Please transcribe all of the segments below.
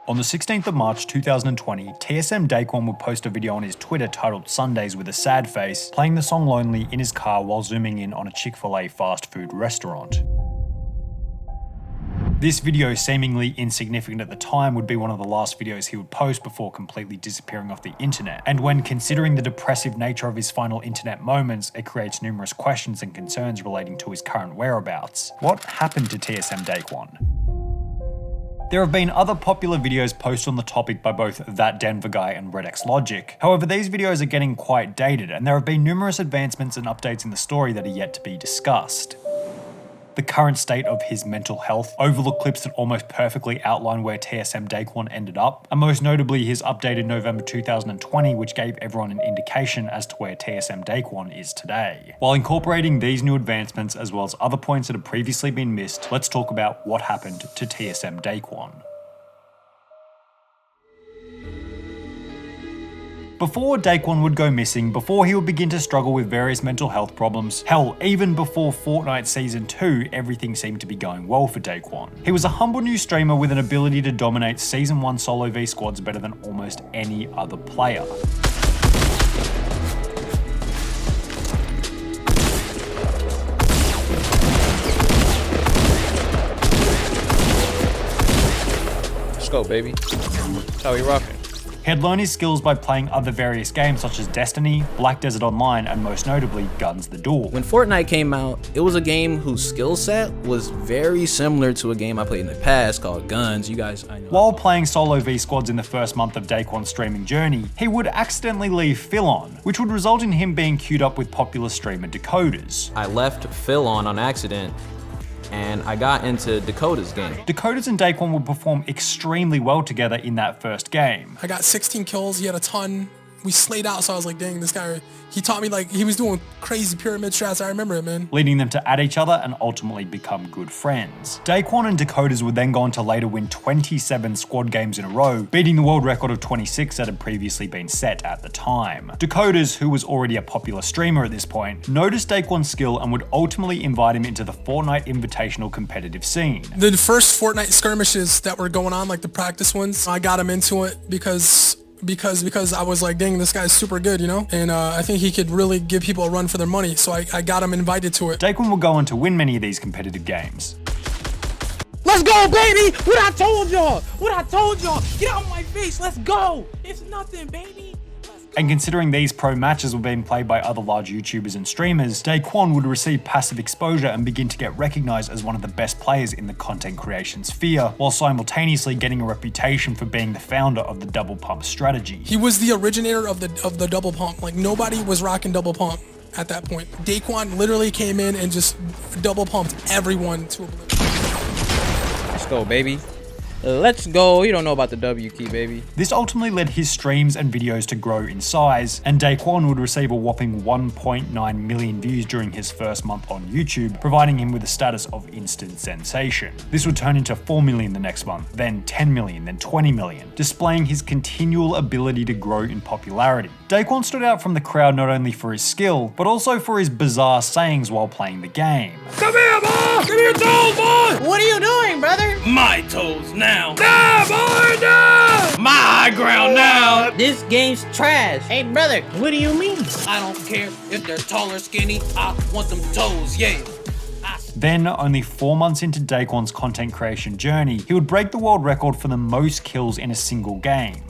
On the 16th of March 2020, TSM Daequan would post a video on his Twitter titled Sundays with a sad face, playing the song Lonely in his car while zooming in on a Chick-fil-A fast food restaurant. This video, seemingly insignificant at the time, would be one of the last videos he would post before completely disappearing off the internet. And when considering the depressive nature of his final internet moments, it creates numerous questions and concerns relating to his current whereabouts. What happened to TSM Daequan? There have been other popular videos posted on the topic by both That Denver Guy and RedX Logic. However, these videos are getting quite dated, and there have been numerous advancements and updates in the story that are yet to be discussed. The current state of his mental health, overlook clips that almost perfectly outline where TSM Daequan ended up, and most notably his updated November 2020, which gave everyone an indication as to where TSM Daequan is today. While incorporating these new advancements as well as other points that have previously been missed, let's talk about what happened to TSM Daequan. Before Daequan would go missing, before he would begin to struggle with various mental health problems, hell, even before Fortnite Season 2, everything seemed to be going well for Daequan. He was a humble new streamer with an ability to dominate Season 1 solo v squads better than almost any other player. Let's go, baby. That's how we rocking. He had learned his skills by playing other various games such as Destiny, Black Desert Online, and most notably, Guns the Duel. When Fortnite came out, it was a game whose skill set was very similar to a game I played in the past called Guns. You guys, I know. While playing solo v squads in the first month of Daequan's streaming journey, he would accidentally leave Phil on, which would result in him being queued up with popular streamer Decoders. I left Phil on accident, and I got into Dakota's game. Decoders and Daequan would perform extremely well together in that first game. I got 16 kills, he had a ton. We slayed out, so I was like, dang, this guy, he taught me, like, he was doing crazy pyramid strats. I remember it, man. Leading them to add each other and ultimately become good friends. Daequan and Decoders would then go on to later win 27 squad games in a row, beating the world record of 26 that had previously been set at the time. Decoders, who was already a popular streamer at this point, noticed Daequan's skill and would ultimately invite him into the Fortnite Invitational competitive scene. The first Fortnite skirmishes that were going on, like the practice ones, I got him into it because I was like, dang, this guy's super good, you know? And I think he could really give people a run for their money, so I got him invited to it. Daequan will go on to win many of these competitive games. Let's go, baby! What I told y'all! What I told y'all! Get out of my face! Let's go! It's nothing, baby! And considering these pro matches were being played by other large YouTubers and streamers, Daequan would receive passive exposure and begin to get recognized as one of the best players in the content creation sphere, while simultaneously getting a reputation for being the founder of the double pump strategy. He was the originator of the double pump. Like, nobody was rocking double pump at that point. Daequan literally came in and just double pumped everyone to oblivion. Let's go, baby. Let's go. You don't know about the W key, baby. This ultimately led his streams and videos to grow in size, and Daequan would receive a whopping 1.9 million views during his first month on YouTube, providing him with the status of instant sensation. This would turn into 4 million the next month, then 10 million, then 20 million, displaying his continual ability to grow in popularity. Daequan stood out from the crowd not only for his skill, but also for his bizarre sayings while playing the game. Come here, boy! Give me your toes, boy! What are you doing, brother? My toes now. Nah, boy, no! My high ground now! This game's trash. Hey, brother, what do you mean? I don't care if they're tall or skinny. I want them toes, yeah. Then, only 4 months into Daequan's content creation journey, he would break the world record for the most kills in a single game.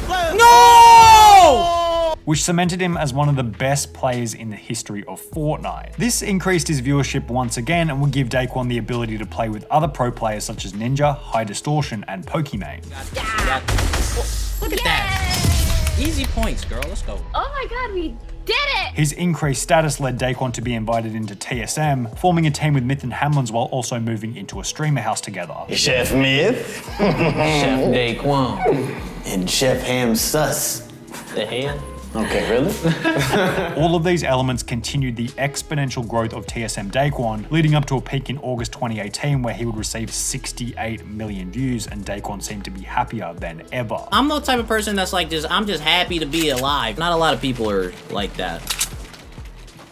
No! Which cemented him as one of the best players in the history of Fortnite. This increased his viewership once again and would give Daequan the ability to play with other pro players such as Ninja, High Distortion, and Pokimane. Look at that. Easy points, girl. Let's go. Oh my god, we did it! His increased status led Daequan to be invited into TSM, forming a team with Myth and Hamlins while also moving into a streamer house together. Chef Myth. Chef Daequan. And Chef Ham Sus. The hand? Okay, really? All of these elements continued the exponential growth of TSM Daequan, leading up to a peak in August 2018 where he would receive 68 million views, and Daequan seemed to be happier than ever. I'm the type of person that's like this, I'm just happy to be alive. Not a lot of people are like that.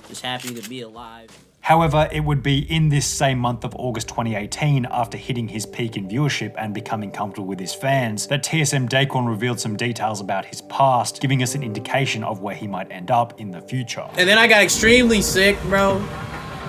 Just happy to be alive. However, it would be in this same month of August 2018, after hitting his peak in viewership and becoming comfortable with his fans, that TSM Daequan revealed some details about his past, giving us an indication of where he might end up in the future. And then I got extremely sick, bro.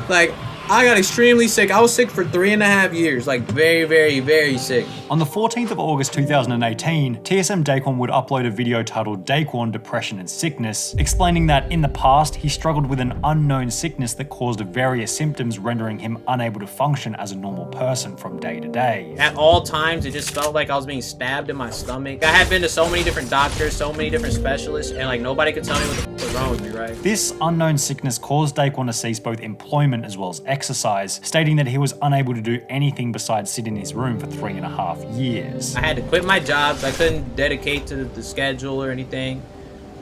Like, I got extremely sick. I was sick for 3.5 years, like very, very, very sick. On the 14th of August 2018, TSM Daequan would upload a video titled Daequan, Depression and Sickness, explaining that in the past, he struggled with an unknown sickness that caused various symptoms, rendering him unable to function as a normal person from day to day. At all times, it just felt like I was being stabbed in my stomach. I had been to so many different doctors, so many different specialists, and like nobody could tell me what the f was wrong with me, right? This unknown sickness caused Daequan to cease both employment as well as exercise, stating that he was unable to do anything besides sit in his room for 3.5 years. I had to quit my jobs. I couldn't dedicate to the schedule or anything.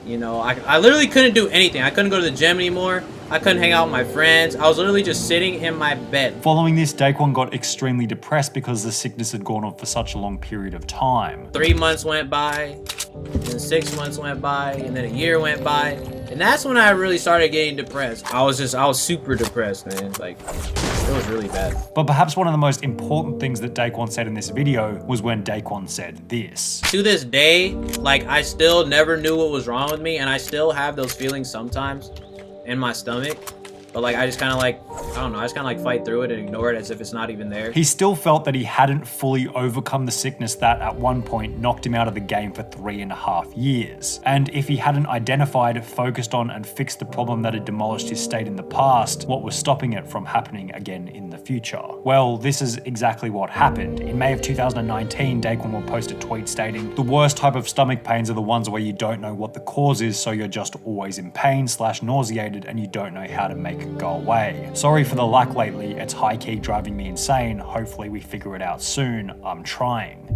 You know, I literally couldn't do anything. I couldn't go to the gym anymore. I couldn't hang out with my friends. I was literally just sitting in my bed. Following this, Daequan got extremely depressed because the sickness had gone on for such a long period of time. 3 months went by, then 6 months went by, and then a year went by. And that's when I really started getting depressed. I was super depressed, man. Like, it was really bad. But perhaps one of the most important things that Daequan said in this video was when Daequan said this. To this day, like, I still never knew what was wrong with me, and I still have those feelings sometimes in my stomach. But like, I just kind of like, I don't know, I just kind of like fight through it and ignore it as if it's not even there. He still felt that he hadn't fully overcome the sickness that at one point knocked him out of the game for 3.5 years. And if he hadn't identified, focused on, and fixed the problem that had demolished his state in the past, what was stopping it from happening again in the future? Well, this is exactly what happened. In May of 2019, Daequan will post a tweet stating, "The worst type of stomach pains are the ones where you don't know what the cause is, so you're just always in pain / nauseated and you don't know how to make it go away. Sorry for the lack lately, it's high-key driving me insane. Hopefully we figure it out soon. I'm trying."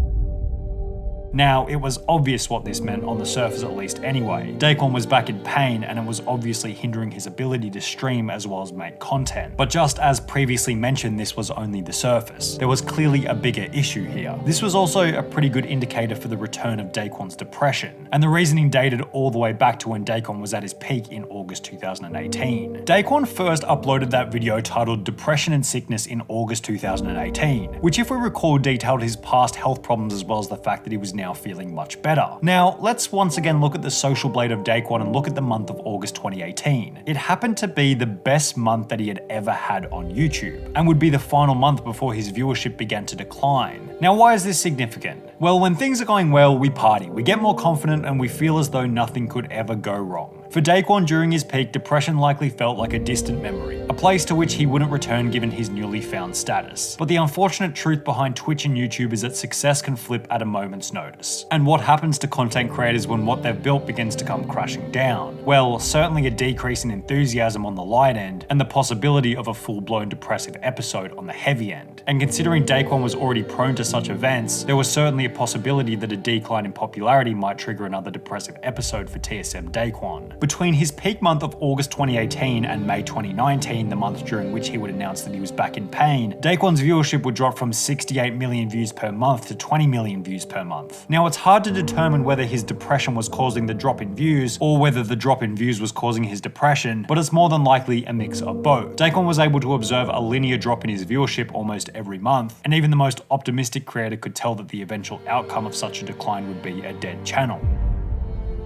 Now, it was obvious what this meant on the surface at least anyway. Daequan was back in pain and it was obviously hindering his ability to stream as well as make content. But just as previously mentioned, this was only the surface. There was clearly a bigger issue here. This was also a pretty good indicator for the return of Daequan's depression, and the reasoning dated all the way back to when Daequan was at his peak in August 2018. Daequan first uploaded that video titled Depression and Sickness in August 2018, which if we recall detailed his past health problems as well as the fact that he was now feeling much better. Now, let's once again look at the social blade of Daequan and look at the month of August 2018. It happened to be the best month that he had ever had on YouTube, and would be the final month before his viewership began to decline. Now, why is this significant? Well, when things are going well, we party, we get more confident, and we feel as though nothing could ever go wrong. For Daequan during his peak, depression likely felt like a distant memory, a place to which he wouldn't return given his newly found status. But the unfortunate truth behind Twitch and YouTube is that success can flip at a moment's notice. And what happens to content creators when what they've built begins to come crashing down? Well, certainly a decrease in enthusiasm on the light end, and the possibility of a full-blown depressive episode on the heavy end. And considering Daequan was already prone to such events, there was certainly a possibility that a decline in popularity might trigger another depressive episode for TSM Daequan. Between his peak month of August 2018 and May 2019, the month during which he would announce that he was back in pain, Daequan's viewership would drop from 68 million views per month to 20 million views per month. Now, it's hard to determine whether his depression was causing the drop in views or whether the drop in views was causing his depression, but it's more than likely a mix of both. Daequan was able to observe a linear drop in his viewership almost every month, and even the most optimistic creator could tell that the eventual outcome of such a decline would be a dead channel.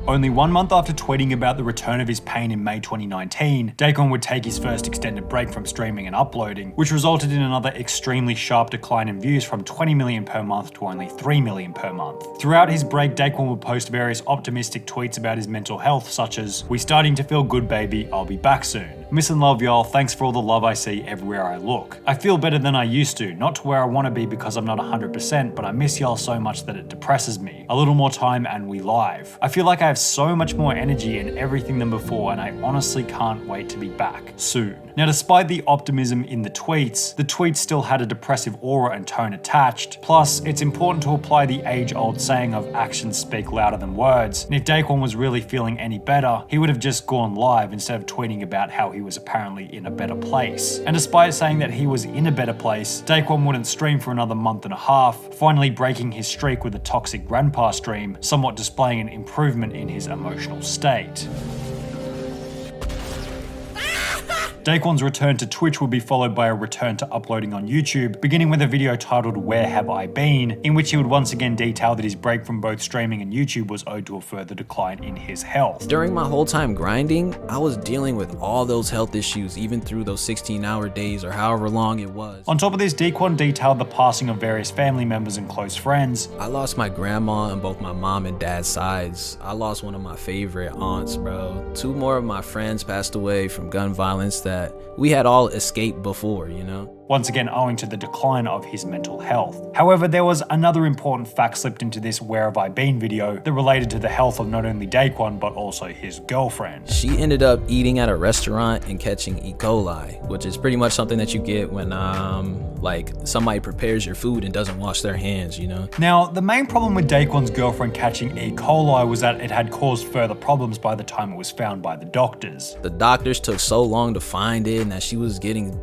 Only 1 month after tweeting about the return of his pain in May 2019, Daequan would take his first extended break from streaming and uploading, which resulted in another extremely sharp decline in views from 20 million per month to only 3 million per month. Throughout his break, Daequan would post various optimistic tweets about his mental health, such as, "We starting to feel good, baby, I'll be back soon. Miss and love y'all, thanks for all the love I see everywhere I look. I feel better than I used to, not to where I want to be because I'm not 100%, but I miss y'all so much that it depresses me. A little more time and we live. I feel like I have so much more energy and everything than before, and I honestly can't wait to be back soon." Now, despite the optimism in the tweets still had a depressive aura and tone attached. Plus, it's important to apply the age-old saying of actions speak louder than words, and if Daequan was really feeling any better, he would have just gone live instead of tweeting about how he was apparently in a better place. And despite saying that he was in a better place, Daequan wouldn't stream for another month and a half, finally breaking his streak with a toxic grandpa stream, somewhat displaying an improvement in his emotional state. Daequan's return to Twitch would be followed by a return to uploading on YouTube, beginning with a video titled Where Have I Been?, in which he would once again detail that his break from both streaming and YouTube was owed to a further decline in his health. During my whole time grinding, I was dealing with all those health issues, even through those 16-hour days or however long it was. On top of this, Daequan detailed the passing of various family members and close friends. I lost my grandma on both my mom and dad's sides. I lost one of my favorite aunts, bro. 2 more of my friends passed away from gun violence that we had all escaped before, you know? Once again owing to the decline of his mental health. However, there was another important fact slipped into this Where Have I Been video that related to the health of not only Daequan but also his girlfriend. She ended up eating at a restaurant and catching E. coli, which is pretty much something that you get when like somebody prepares your food and doesn't wash their hands, you know? Now, the main problem with Daequan's girlfriend catching E. coli was that it had caused further problems by the time it was found by the doctors. The doctors took so long to find it and that she was getting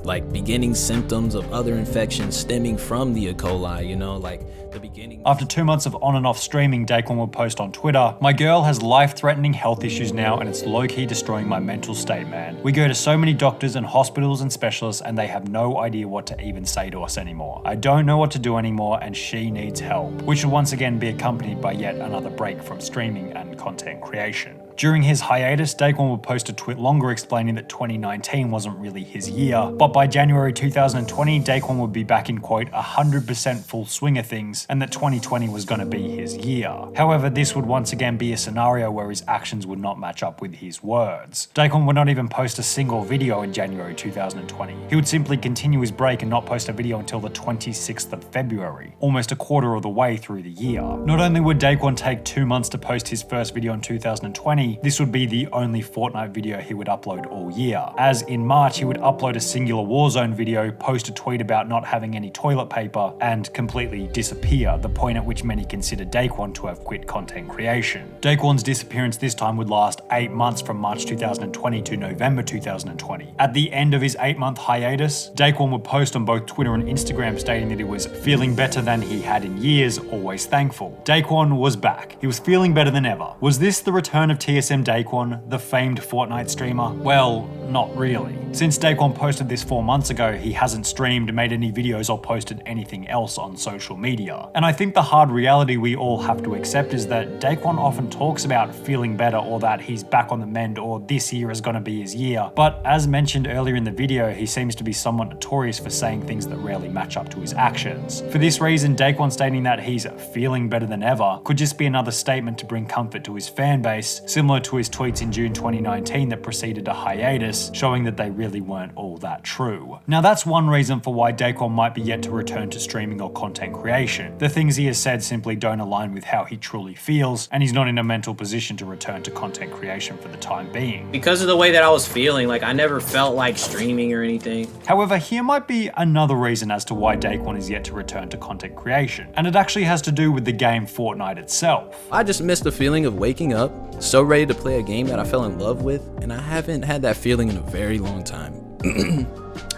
like beginning symptoms of other infections stemming from the E. coli, you know, like the beginning. After 2 months of on and off streaming, Daequan would post on Twitter, "My girl has life-threatening health issues now and it's low-key destroying my mental state, man. We go to so many doctors and hospitals and specialists and they have no idea what to even say to us anymore. I don't know what to do anymore and she needs help," which would once again be accompanied by yet another break from streaming and content creation. During his hiatus, Daequan would post a tweet longer explaining that 2019 wasn't really his year, but by January 2020, Daequan would be back in quote 100% full swing of things and that 2020 was going to be his year. However, this would once again be a scenario where his actions would not match up with his words. Daequan would not even post a single video in January 2020. He would simply continue his break and not post a video until the 26th of February, almost a quarter of the way through the year. Not only would Daequan take 2 months to post his first video in 2020, this would be the only Fortnite video he would upload all year, as in March he would upload a singular Warzone video, post a tweet about not having any toilet paper, and completely disappear, the point at which many consider Daequan to have quit content creation. Daequan's disappearance this time would last 8 months from March 2020 to November 2020. At the end of his 8-month hiatus, Daequan would post on both Twitter and Instagram stating that he was feeling better than he had in years, always thankful. Daequan was back. He was feeling better than ever. Was this the return of TSM Daequan, the famed Fortnite streamer? Well, not really. Since Daequan posted this 4 months ago, he hasn't streamed, made any videos or posted anything else on social media. And I think the hard reality we all have to accept is that Daequan often talks about feeling better or that he's back on the mend or this year is gonna be his year. But as mentioned earlier in the video, he seems to be somewhat notorious for saying things that rarely match up to his actions. For this reason, Daequan stating that he's feeling better than ever could just be another statement to bring comfort to his fan base, similar to his tweets in June 2019 that preceded a hiatus, showing that they really weren't all that true. Now that's one reason for why Daequan might be yet to return to streaming or content creation. The things he has said simply don't align with how he truly feels, and he's not in a mental position to return to content creation for the time being. Because of the way that I was feeling, like I never felt like streaming or anything. However, here might be another reason as to why Daequan is yet to return to content creation, and it actually has to do with the game Fortnite itself. I just miss the feeling of waking up, so ready to play a game that I fell in love with, and I haven't had that feeling in a very long time.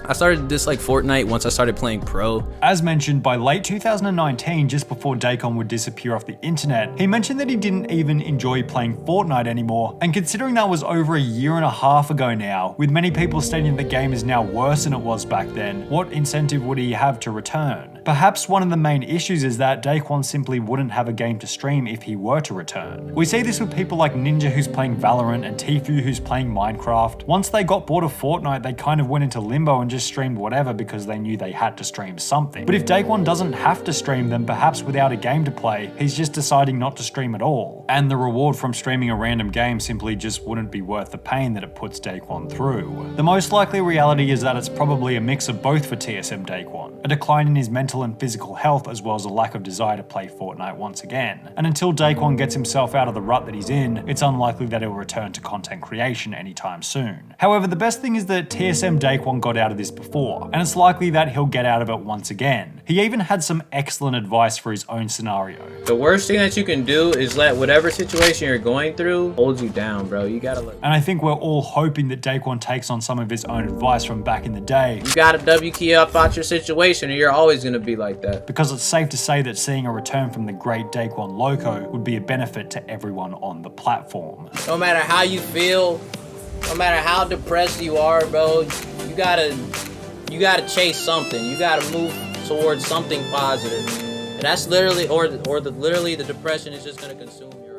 I started to dislike Fortnite once I started playing pro. As mentioned, by late 2019, just before Daequan would disappear off the internet, he mentioned that he didn't even enjoy playing Fortnite anymore, and considering that was over a year and a half ago now, with many people stating the game is now worse than it was back then, what incentive would he have to return? Perhaps one of the main issues is that Daequan simply wouldn't have a game to stream if he were to return. We see this with people like Ninja who's playing Valorant and Tfue who's playing Minecraft. Once they got bored of Fortnite, they kind of went into limbo and just streamed whatever because they knew they had to stream something. But if Daequan doesn't have to stream, then perhaps without a game to play, he's just deciding not to stream at all. And the reward from streaming a random game simply just wouldn't be worth the pain that it puts Daequan through. The most likely reality is that it's probably a mix of both for TSM Daequan. A decline in his mental and physical health as well as a lack of desire to play Fortnite once again. And until Daequan gets himself out of the rut that he's in, it's unlikely that he'll return to content creation anytime soon. However, the best thing is that TSM Daequan got out of this before, and it's likely that he'll get out of it once again. He even had some excellent advice for his own scenario. The worst thing that you can do is let whatever situation you're going through hold you down, bro. You gotta let. And I think we're all hoping that Daequan takes on some of his own advice from back in the day. You gotta W key up out your situation or you're always gonna be like that. Because it's safe to say that seeing a return from the great Daequan Loco would be a benefit to everyone on the platform. No matter how you feel, No matter how depressed you are, bro, you gotta chase something. You gotta move towards something positive. And that's literally, literally the depression is just gonna consume your